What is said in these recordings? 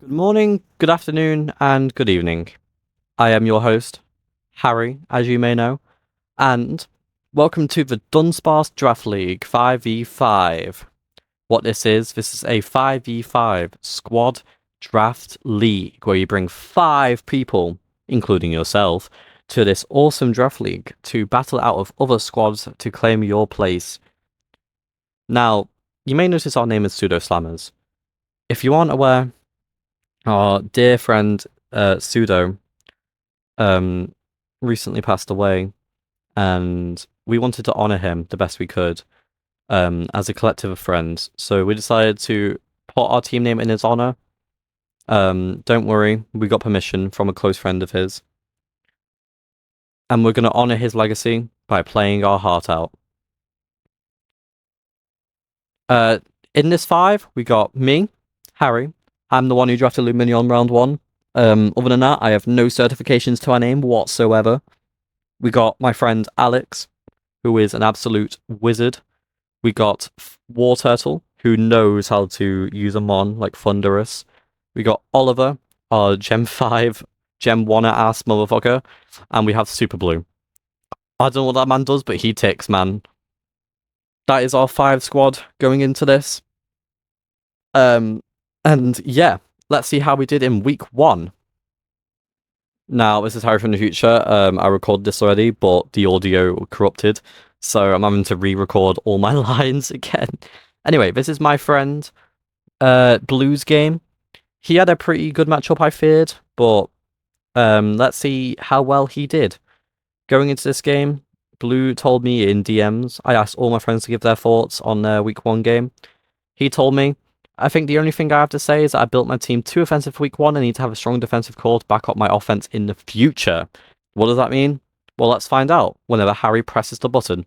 Good morning, good afternoon, and good evening. I am your host, Harry, as you may know, and welcome to the Dudunsparce Draft League 5v5. What this is a 5v5 squad draft league where you bring 5 people, including yourself, to this awesome draft league to battle out of other squads to claim your place. Now, you may notice our name is Sudo Slammers. If you aren't aware, our dear friend Sudo recently passed away, and we wanted to honor him the best we could as a collective of friends. So we decided to put our team name in his honor. Don't worry, we got permission from a close friend of his, and we're going to honor his legacy by playing our heart out. In this 5, we got me, Harry. I'm the one who drafted Luminion round 1. Other than that, I have no certifications to our name whatsoever. We got my friend Alex, who is an absolute wizard. We got War Turtle, who knows how to use a mon like Thunderous. We got Oliver, our Gem 5, Gem 1 ass motherfucker. And we have Super Blue. I don't know what that man does, but he ticks, man. That is our 5 squad going into this. And yeah, let's see how we did in week 1. Now, this is Harry from the future. I recorded this already, but the audio corrupted, so I'm having to re-record all my lines again. Anyway, this is my friend Blue's game. He had a pretty good matchup, I feared, but let's see how well he did. Going into this game, Blue told me in DMs, I asked all my friends to give their thoughts on their week 1 game. He told me, I think the only thing I have to say is that I built my team too offensive for week 1 and need to have a strong defensive core to back up my offense in the future. What does that mean? Well, let's find out whenever Harry presses the button.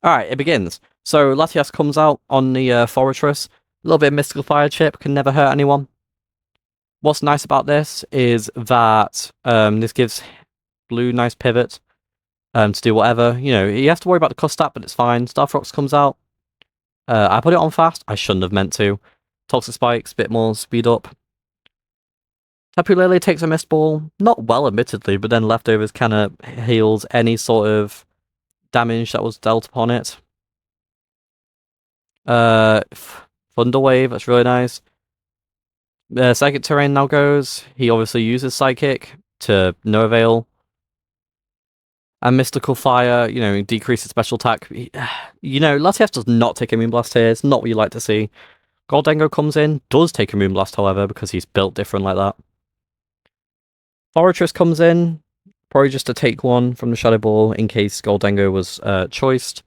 Alright, it begins. So Latias comes out on the Fortress. A little bit of Mystical Fire chip, can never hurt anyone. What's nice about this is that this gives Blue nice pivot to do whatever. You know, he has to worry about the cost stat, but it's fine. Starfrox comes out. I put it on fast. I shouldn't have meant to. Toxic Spikes, bit more speed up. Tapu Lele takes a mist ball. Not well, admittedly, but then leftovers kind of heals any sort of damage that was dealt upon it. Thunder Wave, that's really nice. Psychic Terrain now goes. He obviously uses Psychic to no avail. And Mystical Fire, you know, decreases special attack. You know, Latias does not take a Moonblast here. It's not what you like to see. Goldengo comes in, does take a Moonblast, however, because he's built different like that. Fortress comes in, probably just to take one from the Shadow Ball in case Goldengo was choiced.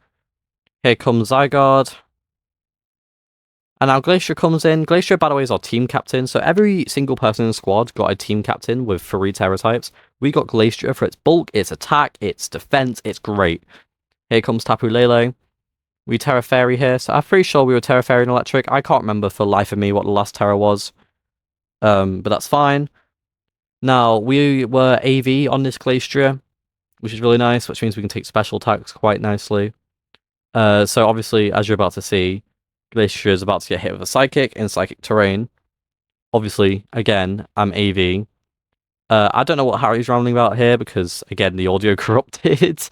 Here comes Zygarde. And now Glacier comes in. Glacier, by the way, is our team captain. So every single person in the squad got a team captain with 3 Terra types. We got Glacier for its bulk, its attack, its defense. It's great. Here comes Tapu Lele. We Terra Fairy here. So I'm pretty sure we were Terra Fairy and Electric. I can't remember for the life of me what the last Terra was. But that's fine. Now, we were AV on this Glacier, which is really nice, which means we can take special attacks quite nicely. So obviously, as you're about to see, Glacier is about to get hit with a Psychic in Psychic Terrain. Obviously, again, I'm AV. I don't know what Harry's rambling about here because, again, the audio corrupted.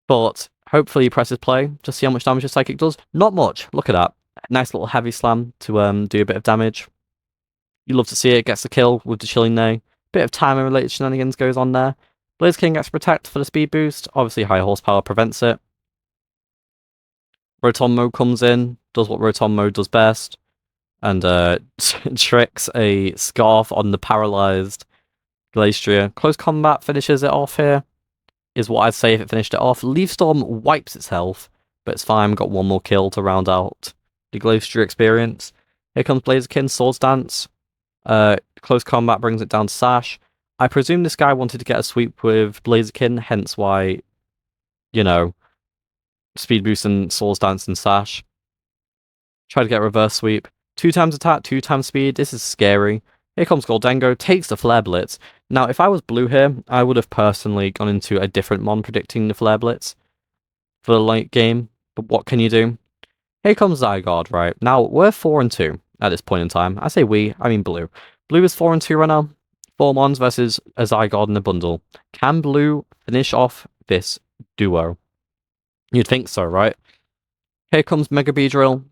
But hopefully he presses play. Just see how much damage his Psychic does. Not much. Look at that. Nice little heavy slam to do a bit of damage. You love to see it. Gets the kill with the Chilling Neigh. Bit of time-related shenanigans goes on there. Blaziken gets Protect for the speed boost. Obviously, high horsepower prevents it. Rotom mode comes in, does what Rotom mode does best, and tricks a Scarf on the paralyzed Glacier. Close combat finishes it off here, is what I'd say if it finished it off. Leaf Storm wipes its health, but it's fine. We've got one more kill to round out the Glacier experience. Here comes Blaziken, Swords Dance. Close combat brings it down to Sash. I presume this guy wanted to get a sweep with Blaziken, hence why, you know, Speed Boost and Swords Dance and Sash. Try to get a reverse sweep. 2 times attack, 2 times speed. This is scary. Here comes Goldengo, takes the Flare Blitz. Now, if I was blue here, I would have personally gone into a different mon predicting the Flare Blitz for the late game. But what can you do? Here comes Zygarde, right? Now, we're 4-2 at this point in time. I say we, I mean blue. Blue is 4-2 right now. 4 mons versus a Zygarde in a bundle. Can blue finish off this duo? You'd think so, right? Here comes Mega Beedrill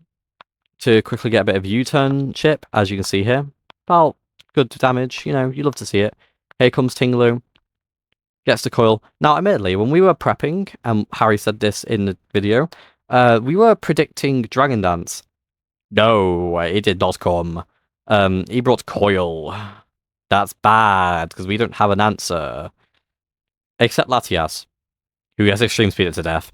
to quickly get a bit of U-turn chip, as you can see here. About good damage, you know, you love to see it. Here comes Tinglu. Gets the coil. Now, admittedly, when we were prepping, and Harry said this in the video, we were predicting Dragon Dance. No, it did not come. He brought coil. That's bad, because we don't have an answer. Except Latias, who has extreme speed to death.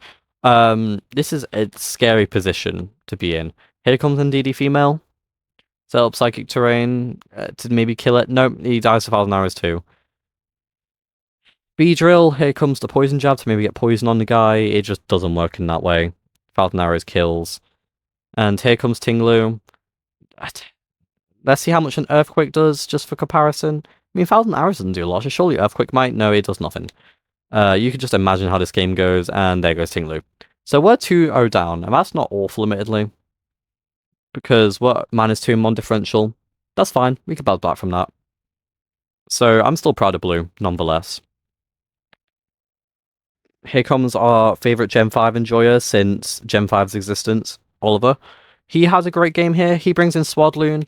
This is a scary position to be in. Here comes Indeedee female. Set up Psychic Terrain to maybe kill it. Nope, he dies to 1,000 arrows too. Beedrill, here comes the Poison Jab to maybe get poison on the guy. It just doesn't work in that way. 1,000 arrows kills. And here comes Tinglu. Let's see how much an Earthquake does, just for comparison. I mean, 1,000 arrows doesn't do a lot. So surely Earthquake might? No, it does nothing. You can just imagine how this game goes, and there goes Tinglu. So we're 2-0 down, and that's not awful, admittedly. Because we're -2 mon differential. That's fine, we can bounce back from that. So I'm still proud of blue, nonetheless. Here comes our favourite Gen 5 enjoyer since Gen 5's existence, Oliver. He has a great game here. He brings in Swadloon,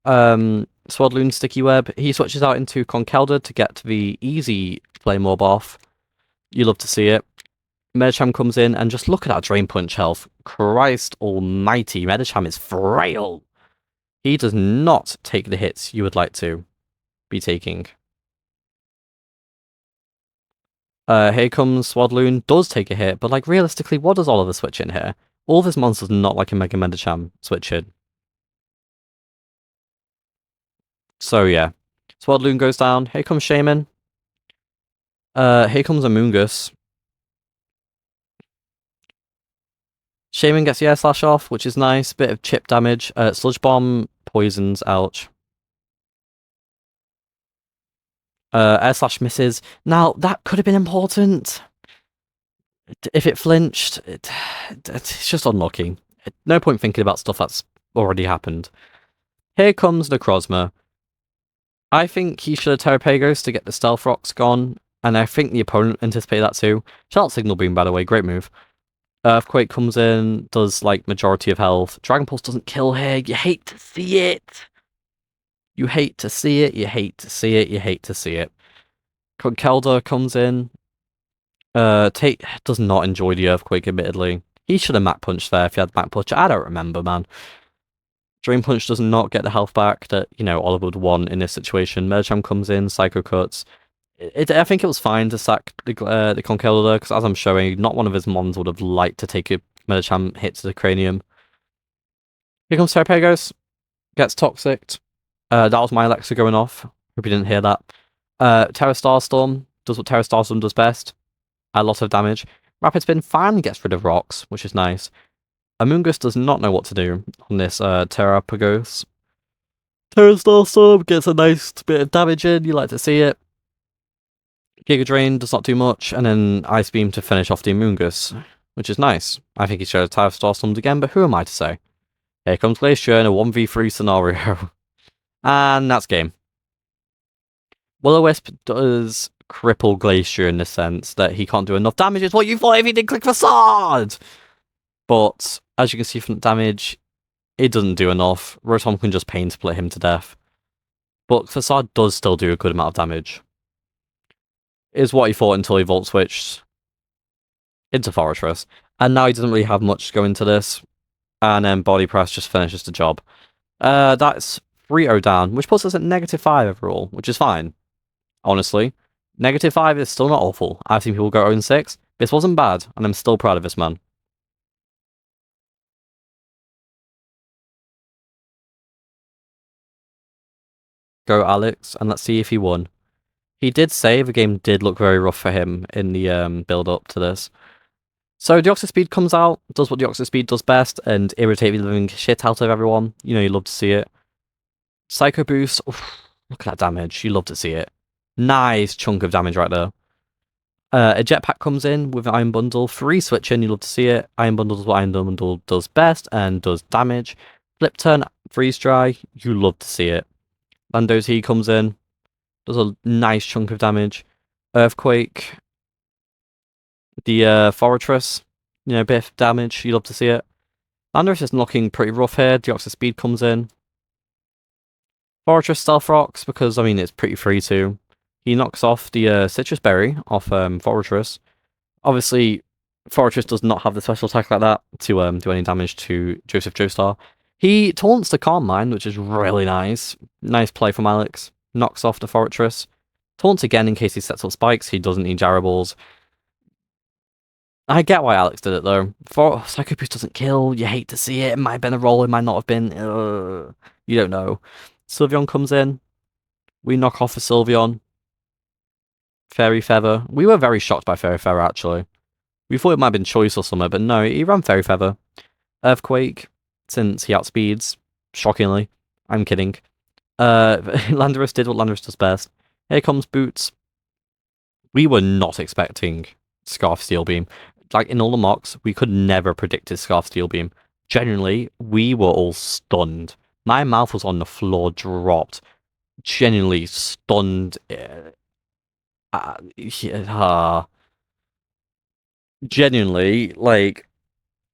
Swadloon Sticky Web. He switches out into Conkeldurr to get the easy Flame Mob off. You love to see it. Medicham comes in, and just look at that Drain Punch health. Christ almighty, Medicham is frail. He does not take the hits you would like to be taking. Here comes Swadloon, does take a hit, but like realistically, what does Oliver switch in here? All of his monsters are not like a Mega Medicham switch in. So yeah, Swadloon goes down. Here comes Shaman. Here comes Amoonguss. Shaman gets the Air Slash off, which is nice. Bit of chip damage. Sludge Bomb poisons, ouch. Air Slash misses. Now, that could have been important. If it flinched, it's just unlucky. No point thinking about stuff that's already happened. Here comes Necrozma. I think he should have Terrapagos to get the Stealth Rocks gone, and I think the opponent anticipated that too. Shout out Signal Beam, by the way, great move. Earthquake comes in, does like majority of health. Dragon Pulse doesn't kill here. You hate to see it. You hate to see it. You hate to see it. You hate to see it. Conkeldurr comes in. Tate does not enjoy the Earthquake, admittedly. He should have Mach Punched there if he had Mach Punch. I don't remember, man. Drain Punch does not get the health back that, you know, Oliver would want in this situation. Medicham comes in, Psycho Cuts. I think it was fine to sack the Conkeldurr, because as I'm showing, not one of his mons would have liked to take a Medicham hit to the cranium. Here comes Terrapagos. Gets Toxic. That was my Alexa going off. Hope you didn't hear that. Terra Starstorm does what Terra Starstorm does best. A lot of damage. Rapid Spin finally gets rid of rocks, which is nice. Amoonguss does not know what to do on this Terrapagos. Terra Starstorm gets a nice bit of damage in. You like to see it. Giga Drain does not do much, and then Ice Beam to finish off the Amoonguss, which is nice. I think he should have Terra Starstormed again, but who am I to say? Here comes Glacier in a 1v3 scenario. And that's game. Will-O-Wisp does cripple Glacier in the sense that he can't do enough damage. It's what you thought if he did click Facade! But, as you can see from the damage, it doesn't do enough. Rotom can just pain split him to death. But Facade does still do a good amount of damage. Is what he thought until he Volt Switched into Fortress. And now he doesn't really have much to go into this. And then Body Press just finishes the job. That's 3-0 down, which puts us at -5 overall, which is fine. Honestly. -5 is still not awful. I've seen people go 0-6. This wasn't bad, and I'm still proud of this man. Go Alex, and let's see if he won. He did say the game did look very rough for him in the build-up to this. So Deoxys Speed comes out, does what Deoxys Speed does best, and irritate the living shit out of everyone. You know, you love to see it. Psycho Boost, oof, look at that damage, you love to see it. Nice chunk of damage right there. A jetpack comes in with Iron Bundle. Free switch in, you love to see it. Iron Bundle is what Iron Bundle does best and does damage. Flip turn, freeze dry, you love to see it. Lando's He comes in, does a nice chunk of damage. Earthquake, the Fortress, bit of damage, you love to see it. Landorus is looking pretty rough here. Deoxys Speed comes in. Fortress Stealth Rocks, because, I mean, it's pretty free too. He knocks off the Citrus Berry off Fortress. Obviously, Fortress does not have the special attack like that to do any damage to Joseph Joestar. He taunts the Calm Mind, which is really nice. Nice play from Alex. Knocks off the Fortress. Taunts again in case he sets up spikes. He doesn't need Gyro Balls. I get why Alex did it, though. Psycho Boost doesn't kill. You hate to see it. It might have been a roll. It might not have been. You don't know. Sylveon comes in. We knock off a Sylveon. Fairy Feather. We were very shocked by Fairy Feather, actually. We thought it might have been Choice or something, but no, he ran Fairy Feather. Earthquake, since he outspeeds, shockingly. I'm kidding. Landorus did what Landorus does best. Here comes Boots. We were not expecting Scarf Steel Beam. Like, in all the mocks, we could never predicted Scarf Steel Beam. Genuinely, we were all stunned. My mouth was on the floor, dropped. Genuinely stunned. Genuinely, like,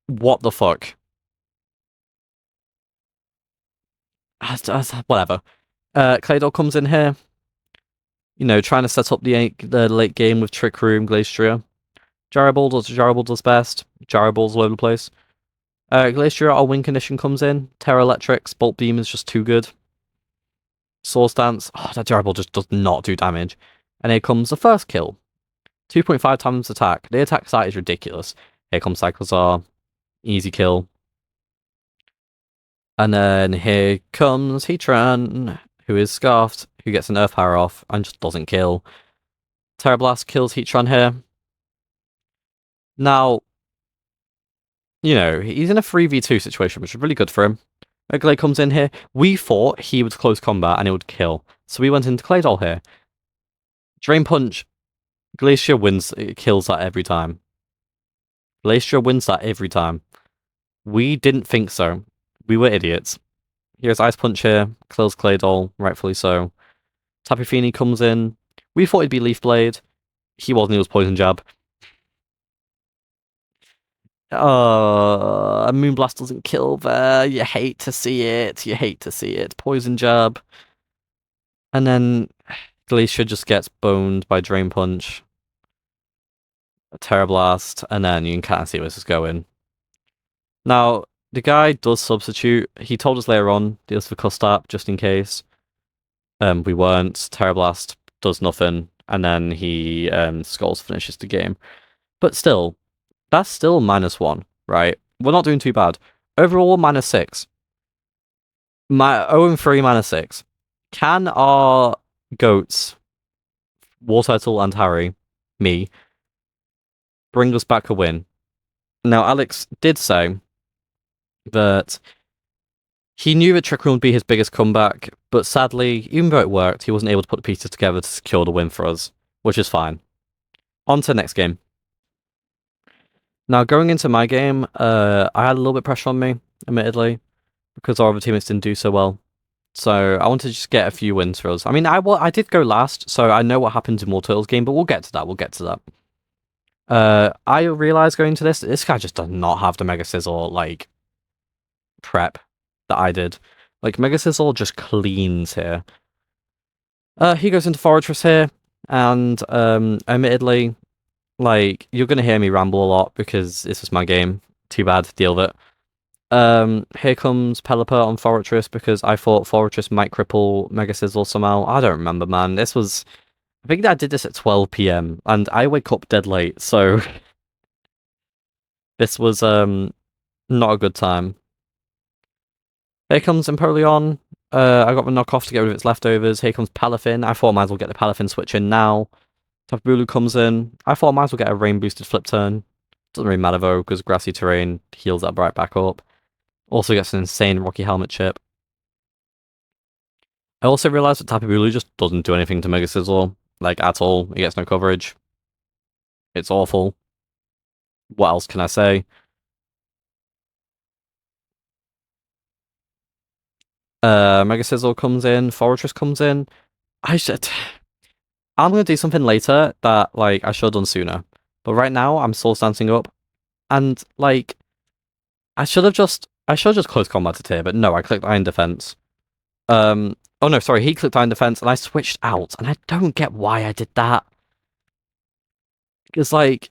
what the fuck? Whatever. Claydol comes in here. Trying to set up the late game with Trick Room, Glacier. Gyro Ball does best. Gyro Ball's all over the place. Glacier, our win condition comes in. Terra Electrics, Bolt Beam is just too good. Source Dance, that Gyro Ball just does not do damage. And here comes the first kill. 2.5 times attack. The attack site is ridiculous. Here comes Cyclozar. Easy kill. And then here comes Heatran, who is Scarfed, who gets an Earth Power off and just doesn't kill. Terra Blast kills Heatran here. Now, he's in a 3v2 situation, which is really good for him. Oglay comes in here. We thought he would close combat and it would kill. So we went into Claydol here. Drain Punch. Glacier wins. It kills that every time. Glacier wins that every time. We didn't think so. We were idiots. Here's Ice Punch here. Kills Claydol, rightfully so. Tapu Fini comes in. We thought it'd be Leaf Blade. He wasn't. He was Poison Jab. A Moonblast doesn't kill there. You hate to see it. You hate to see it. Poison Jab. And then Glacier just gets boned by Drain Punch. A Terra Blast. And then you can kind of see where this is going. Now, the guy does substitute. He told us later on, deals for Custap, just in case. We weren't. Terra Blast does nothing. And then he Skulls finishes the game. But still, that's still -1, right? We're not doing too bad. Overall, -6. My 0-3 -6. Can our goats, War Turtle and Harry, me, bring us back a win? Now, Alex did say that he knew that Trick Room would be his biggest comeback, but sadly, even though it worked, he wasn't able to put the pieces together to secure the win for us, which is fine. On to the next game. Now, going into my game, I had a little bit of pressure on me, admittedly, because our other teammates didn't do so well. So I wanted to just get a few wins for us. I mean, I did go last, so I know what happened in War Turtles game, but we'll get to that. I realized going to this guy just does not have the Mega Sizzle, like, prep that I did. Like, Mega Sizzle just cleans here. He goes into Fortress here, and admittedly, like, you're going to hear me ramble a lot because this was my game. Too bad, deal with it. Here comes Pelipper on Fortress because I thought Fortress might cripple Mega Sizzle somehow. I don't remember, man. I think I did this at 12 PM, and I wake up dead late, so this was not a good time. Here comes Empoleon. I got the knockoff to get rid of its leftovers. Here comes Palafin. I thought I might as well get the Palafin switch in now. Tapu Bulu comes in. I thought I might as well get a rain boosted flip turn. Doesn't really matter though, because grassy terrain heals that right back up. Also gets an insane Rocky Helmet chip. I also realised that Tapu Bulu just doesn't do anything to Mega Sizzle. Like, at all. He gets no coverage. It's awful. What else can I say? Mega Sizzle comes in, Fortress comes in. I should. I'm gonna do something later that like I should have done sooner. But right now I'm soul dancing up, and like I should have just close combated here, but no, I clicked Iron Defense. Oh no, sorry, he clicked Iron Defense and I switched out, and I don't get why I did that. It's like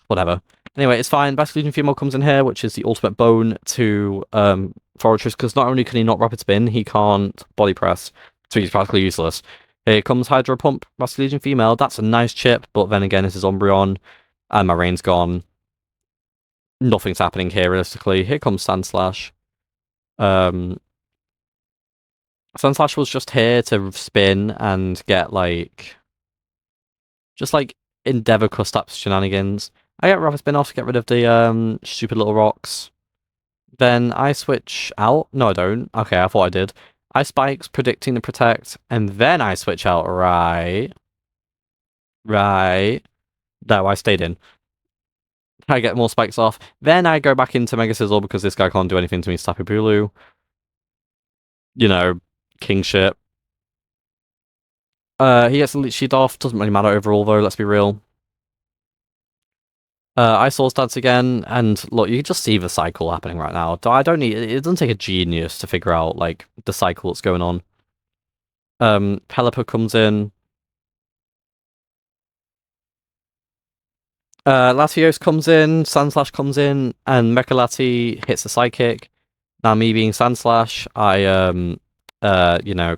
whatever. Anyway, it's fine. Basic Legion Female comes in here, which is the ultimate bone to Fortress, because not only can he not rapid spin, he can't body press, so he's practically useless. Here comes Hydro Pump, Basic Legion Female. That's a nice chip, but then again, this is Umbreon, and my rain's gone. Nothing's happening here, realistically. Here comes Sandslash. Sandslash was just here to spin and get, like, just, like, Endeavor Custops shenanigans. I get Rapid Spin off to get rid of the, stupid little rocks. Then I switch out. No, I don't. Okay, I thought I did. I spikes, predicting the protect, and then I switch out. Right. No, I stayed in. I get more spikes off. Then I go back into Mega Sizzle because this guy can't do anything to me. Slappy Bulu. You know, king shit. He gets the Leech Sheet off. Doesn't really matter overall, though, let's be real. I Soul Stance again, and look, you can just see the cycle happening right now. I don't need. It doesn't take a genius to figure out, like, the cycle that's going on. Pelipper comes in. Latios comes in, Sandslash comes in, and Mechalati hits the Psychic. Now, me being Sandslash, I,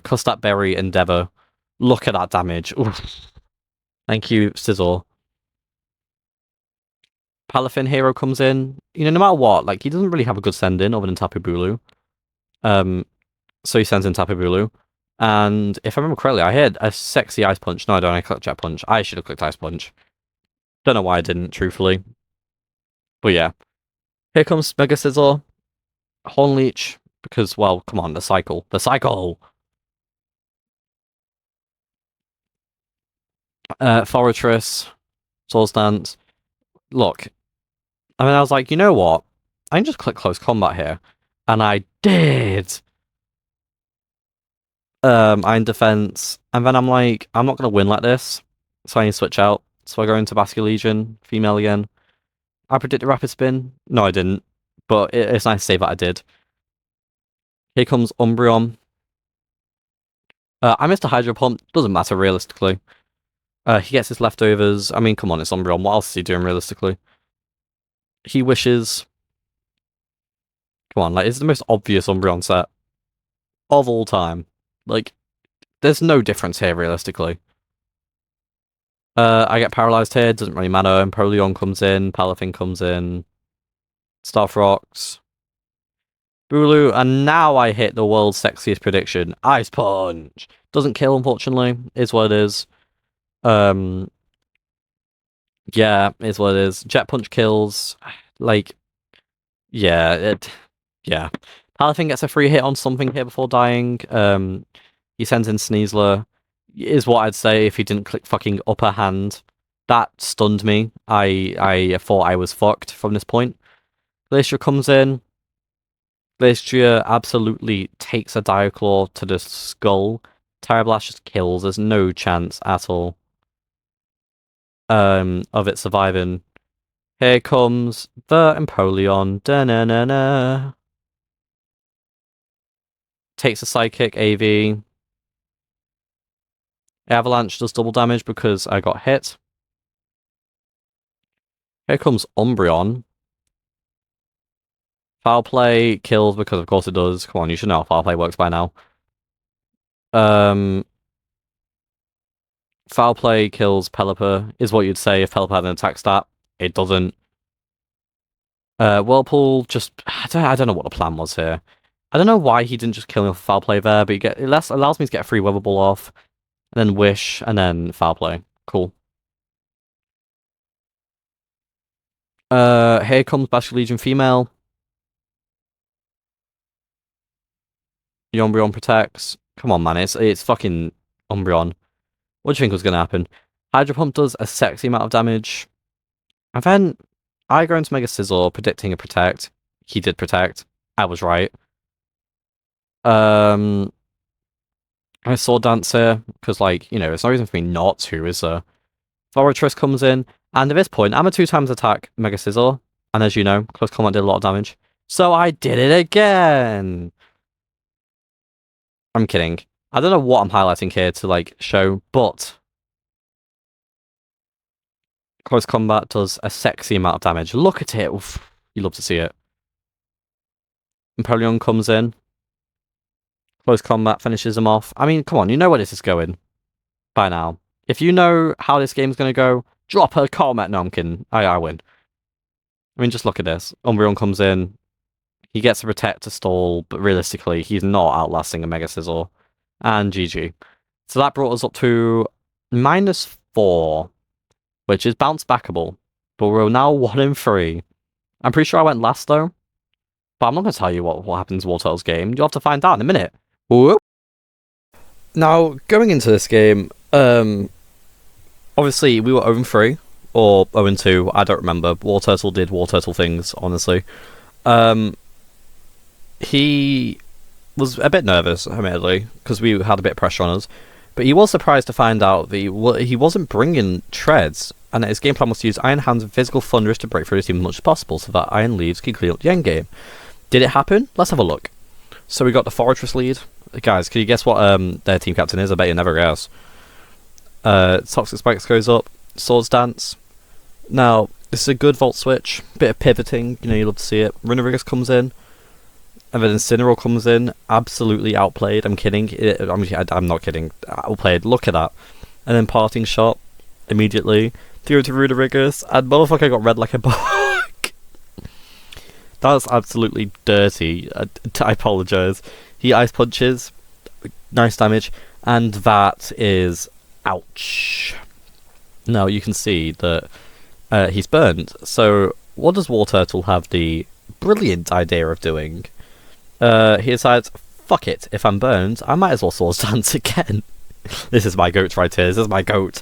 cuss that berry, Endeavor. Look at that damage. Oof. Thank you, Sizzle. Palafin Hero comes in. You know, no matter what, like, he doesn't really have a good send-in other than Tapu Bulu. So he sends in Tapu Bulu. And if I remember correctly, I had a sexy Ice Punch. No, I don't. I clicked Jet Punch. I should have clicked Ice Punch. Don't know why I didn't, truthfully. But yeah. Here comes Mega Sizzle. Horn Leech. Because, well, come on, the cycle. The cycle! Fortress. Soul Stance. Look. I mean, I was like, you know what? I can just click Close Combat here. And I did! Iron Defense. And then I'm like, I'm not going to win like this. So I need to switch out. So I go into Basket Legion. Female again. I predicted Rapid Spin. No, I didn't. But it's nice to say that I did. Here comes Umbreon. I missed a Hydro Pump. Doesn't matter, realistically. He gets his leftovers. I mean, come on, it's Umbreon. What else is he doing, realistically? He wishes. Come on, like, it's the most obvious Umbreon set of all time. Like, there's no difference here, realistically. I get paralyzed here. Doesn't really matter. Empoleon comes in. Palafin comes in. Starf Rocks. Bulu, and now I hit the world's sexiest prediction. Ice Punch! Doesn't kill, unfortunately. Is what it is. Yeah, is what it is. Jet Punch kills. Like, yeah, yeah. Palafin gets a free hit on something here before dying. He sends in Sneasler. Is what I'd say if he didn't click fucking upper hand. That stunned me. I thought I was fucked from this point. Glacier comes in. Glacier absolutely takes a Diaclaw to the skull. Tire Blast just kills. There's no chance at all of it surviving. Here comes the Empoleon. Da-na-na-na. Takes a Psychic AV. Avalanche does double damage because I got hit. Here comes Umbreon. Foul Play kills because of course it does. Come on, you should know how Foul Play works by now. Foul Play kills Pelipper, is what you'd say if Pelipper had an attack stat. It doesn't. Whirlpool just... I don't know what the plan was here. I don't know why he didn't just kill me with Foul Play there, but it allows me to get a free Weather Ball off, and then Wish, and then Foul Play. Cool. Here comes Bastion Legion Female. The Umbreon protects. Come on, man, it's fucking Umbreon. What do you think was going to happen? Hydro Pump does a sexy amount of damage. And then I go into Mega Scizor, predicting a Protect. He did Protect. I was right. I saw Dance here, because, like, you know, there's no reason for me not to, is there? Fortress comes in, and at this point, I'm a 2x attack Mega Scizor, and as you know, Close Combat did a lot of damage. So I did it again! I'm kidding. I don't know what I'm highlighting here to, like, show, but Close Combat does a sexy amount of damage. Look at it! Oof, you love to see it. Empoleon comes in. Close Combat finishes him off. I mean, come on, you know where this is going by now. If you know how this game's going to go, drop a comment. No, I'm kidding. I win. I mean, just look at this. Umbreon comes in. He gets a Protect to stall, but realistically, he's not outlasting a Mega Scizor. And GG. So that brought us up to -4, which is bounce backable. But we're now 1-3. I'm pretty sure I went last, though. But I'm not going to tell you what happens in Wartortle's game. You'll have to find out in a minute. Whoop. Now, going into this game, obviously, we were 0-3, or 0-2, I don't remember. Wartortle did Wartortle things, honestly. He was a bit nervous, admittedly, because we had a bit of pressure on us. But he was surprised to find out that he wasn't bringing treads, and that his game plan was to use Iron Hands and Physical Thunderous to break through the team as much as possible, so that Iron Leaves could clean up the endgame. Did it happen? Let's have a look. So we got the Fortress lead. Guys, can you guess what their team captain is? I bet you never guess. Toxic Spikes goes up. Swords Dance. Now, this is a good Volt Switch. Bit of pivoting. You know, you love to see it. Runerigus comes in. And then Incineroar comes in. Absolutely outplayed. I'm kidding. I'm not kidding. Outplayed. Look at that. And then Parting Shot. Immediately. Through to Runerigus. And motherfucker got red like a bug. That's absolutely dirty. I apologise. He Ice Punches. Nice damage. And that is... ouch. Now you can see that he's burned. So what does Wartortle have the brilliant idea of doing? He decides, fuck it, if I'm burned, I might as well Swords Dance again. This is my goat right here, this is my goat.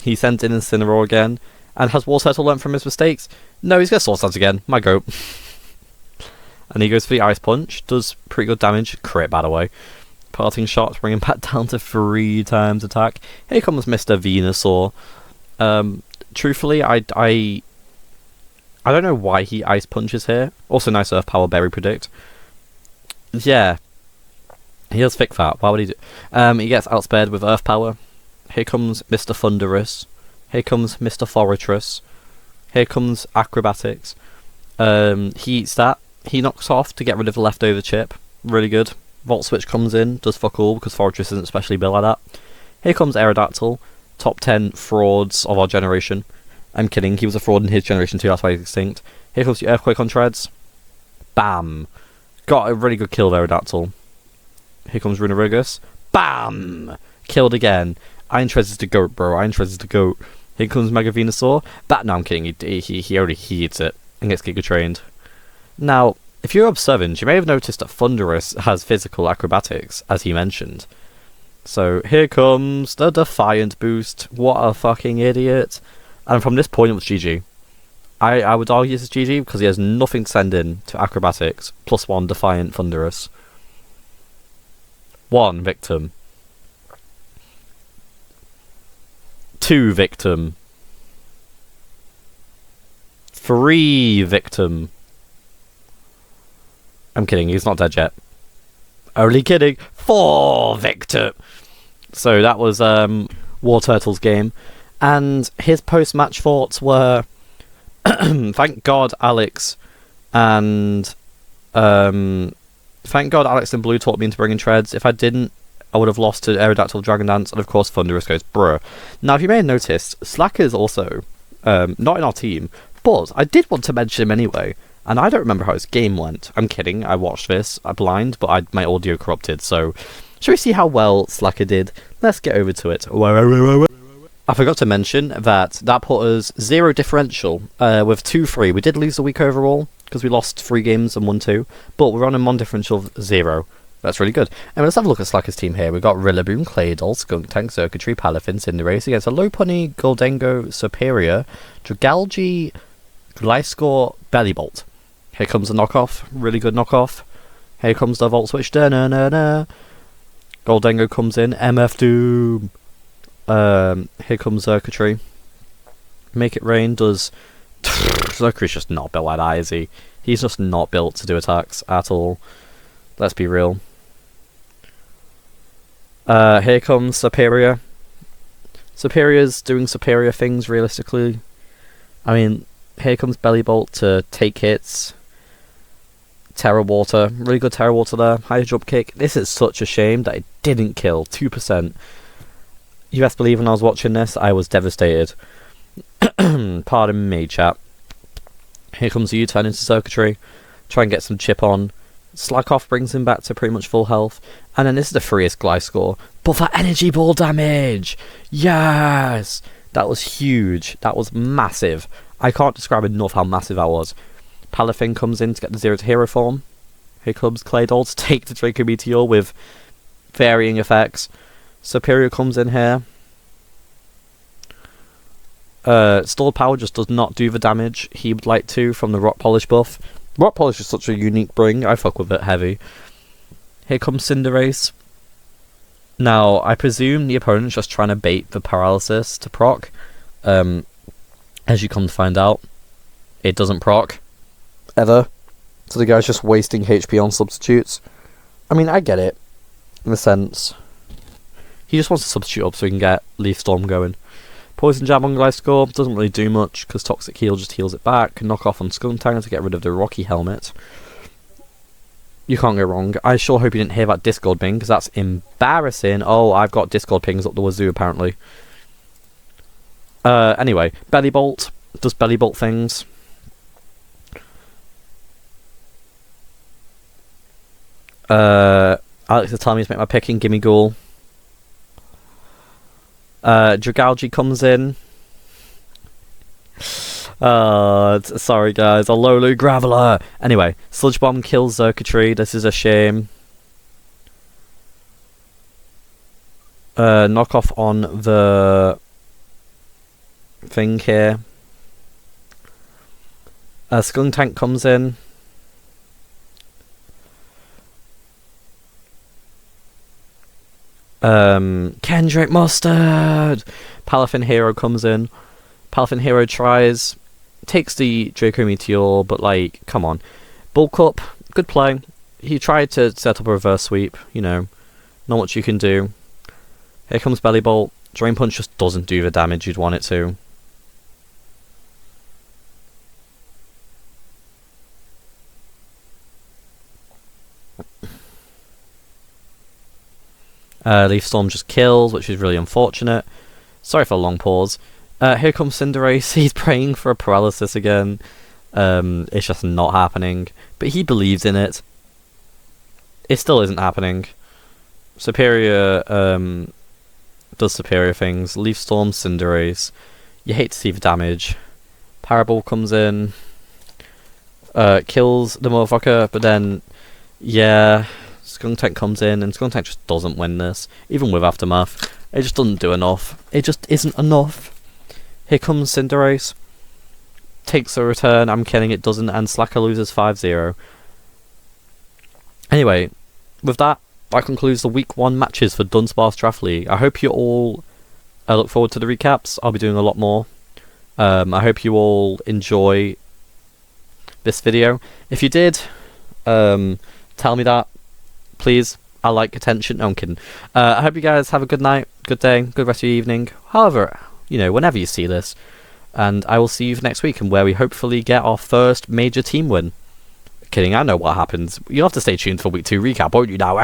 He sent in Incineroar again, and has Wartortle learned from his mistakes? No, he's going to Swords Dance again, my goat. And he goes for the Ice Punch, does pretty good damage, crit by the way. Parting Shots, bring him back down to 3x attack. Here comes Mr. Venusaur. Truthfully, I don't know why he Ice Punches here. Also nice Earth Power Berry predict. Yeah. He has Thick Fat. Why would he do... he gets outspared with Earth Power. Here comes Mr. Thunderous. Here comes Mr. Fortress. Here comes Acrobatics. He eats that. He knocks off to get rid of the leftover chip. Really good. Volt Switch comes in, does fuck all, because Fortress isn't especially built like that. Here comes Aerodactyl, top 10 frauds of our generation. I'm kidding, he was a fraud in his generation too, that's why he's extinct. Here comes the Earthquake on treads. Bam! Got a really good kill of Aerodactyl. Here comes Runerigus. Bam! Killed again. Iron Treads is the goat, bro. Iron Treads is the goat. Here comes Mega Venusaur. No, I'm kidding, he already eats it and gets Giga Trained. Now, if you're observant, you may have noticed that Thunderous has physical acrobatics, as he mentioned. So here comes the Defiant boost. What a fucking idiot. And from this point it was GG. I would argue this is GG because he has nothing to send in to acrobatics. +1 Defiant Thunderous. 1 victim. 2 victim. 3 victim. I'm kidding, he's not dead yet. Only kidding. 4 victim. So that was Wartortle's game. And his post-match thoughts were, thank God Alex and Blue taught me into bringing treads. If I didn't, I would have lost to Aerodactyl, Dragon Dance, and of course Thunderous goes bruh. Now if you may have noticed, Slacker is also not in our team, but I did want to mention him anyway. And I don't remember how his game went. I'm kidding, I watched this blind, but my audio corrupted, so... Shall we see how well Slacker did? Let's get over to it. I forgot to mention that put us 0 differential with 2-3. We did lose the week overall, because we lost 3 games and won 2, but we're on a mon differential of 0. That's really good. And let's have a look at Slacker's team here. We've got Rillaboom, Claydol, Skuntank, Circuitry, Palafin, Cinderace against a Lopunny, Goldengo, Superior, Dragalge, Gliscor, Bellibolt. Here comes the knockoff. Really good knockoff. Here comes the Volt Switch. Da-na-na-na. Goldengo comes in. MF Doom. Here comes Circuitry. Make It Rain does... Circuitry's just not built like that, is he? He's just not built to do attacks at all. Let's be real. Here comes Superior. Superior's doing superior things, realistically. I mean, here comes Bellibolt to take hits. Terra Water. Really good Terra Water there. High jump kick. This is such a shame that it didn't kill. 2%. You best believe when I was watching this, I was devastated. Pardon me, chat. Here comes the U-turn into Circuitry. Try and get some chip on. Slack Off brings him back to pretty much full health. And then this is the freest Gliscor. But for energy ball damage! Yes! That was huge. That was massive. I can't describe enough how massive that was. Palafin comes in to get the 0 to hero form. Here comes Claydol to take the Draco Meteor with varying effects. Superior comes in here. Stored Power just does not do the damage he would like to from the Rock Polish buff. Rock Polish is such a unique bring. I fuck with it heavy. Here comes Cinderace. Now, I presume the opponent's just trying to bait the Paralysis to proc. As you come to find out, it doesn't proc. Ever. So the guy's just wasting HP on substitutes. I mean, I get it. In a sense. He just wants to substitute up so he can get Leaf Storm going. Poison Jab on Gliscor doesn't really do much because Toxic Heal just heals it back. Knock off on Skuntank to get rid of the Rocky Helmet. You can't go wrong. I sure hope you didn't hear that Discord ping because that's embarrassing. Oh, I've got Discord pings up the wazoo apparently. Anyway, Bellibolt does Bellibolt things. Alex is telling me to make my picking. Gimme Ghoul. Dragalge comes in. Sorry guys, a Lolu Graveler. Anyway, Sludge Bomb kills Circuitry. This is a shame. Knock off on the thing here. Skuntank comes in. Kendrick Mustard! Palafin Hero comes in. Palafin Hero tries, takes the Draco Meteor, but like, come on. Bulk up, good play. He tried to set up a reverse sweep, you know, not much you can do. Here comes Bellibolt. Drain Punch just doesn't do the damage you'd want it to. Leaf Storm just kills, which is really unfortunate. Sorry for a long pause. Here comes Cinderace. He's praying for a paralysis again. It's just not happening. But he believes in it. It still isn't happening. Superior does superior things. Leaf Storm, Cinderace. You hate to see the damage. Parabol comes in. Kills the motherfucker, but then... yeah... Skuntank comes in, and Skuntank just doesn't win this. Even with Aftermath. It just doesn't do enough. It just isn't enough. Here comes Cinderace. Takes a return, I'm kidding, it doesn't, and Slacker loses 5-0. Anyway, with that concludes the Week 1 matches for Dudunsparce Draft League. I hope you all look forward to the recaps. I'll be doing a lot more. I hope you all enjoy this video. If you did, tell me that. Please, I like attention. No, I'm kidding. I hope you guys have a good night, good day, good rest of your evening. However, you know, whenever you see this. And I will see you next week, and where we hopefully get our first major team win. Kidding, I know what happens. You'll have to stay tuned for Week 2 recap, won't you now?